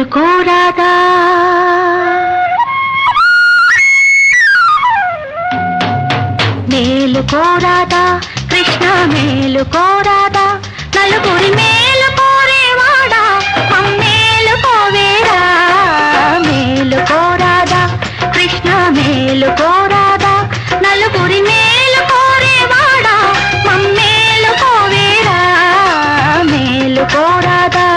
మేలుకోరాదా మేలుకోరాదా కృష్ణ మేలుకోరాదా నలుగురి మేలు కోరేవాడా మమ్మేలుకోవేరా మేలుకోరాదా కృష్ణ మేలుకోరాదా నలుగురి మేలు కోరేవాడా మమ్మేలుకోవేరా మేలుకోరాదా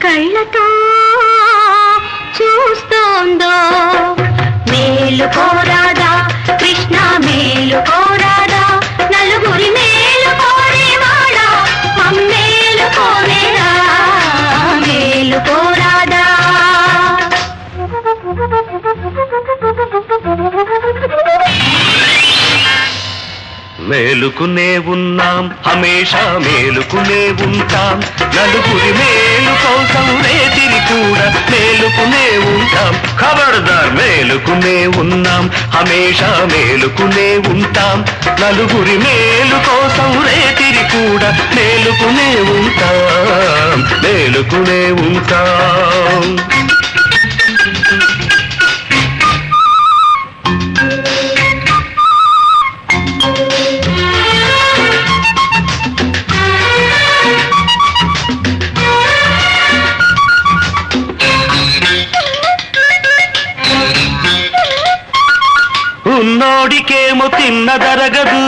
కళ్ళతో చూస్తోందో మేలుకోరాదా కృష్ణ మేలుకోరాదా నలుగురి మేలు కోరేవాడా మమ్మేలు కోరేరా మేలుకోరాదా మేలుకునే ఉన్నాం హమేషా మేలుకునే ఉంటాం నలుగురి మేలు కోసం రేతిరి కూడా మేలుకునే ఉంటాం ఖబర్దార్ మేలుకునే ఉన్నాం హమేషా మేలుకునే ఉంటాం నలుగురి మేలు కోసం రేతిరి కూడా మేలుకునే ఉంటాం ఉన్నోడికేమో తిన్నదరగదు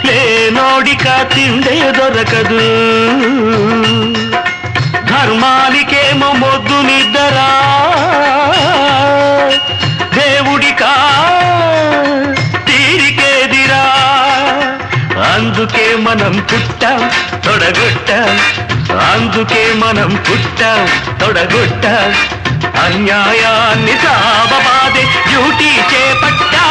లేనోడిక తిండే దొరకదు ధర్మానికేమో మొద్దు నిద్దరా దేవుడికా తీరికేదిరా అందుకే మనం పుట్టాం తొడగొట్టాం అందుకే మనం పుట్టాం తొడగొట్టాం అన్యాయాన్ని సాబబాదే డ్యూటీ చేపట్టా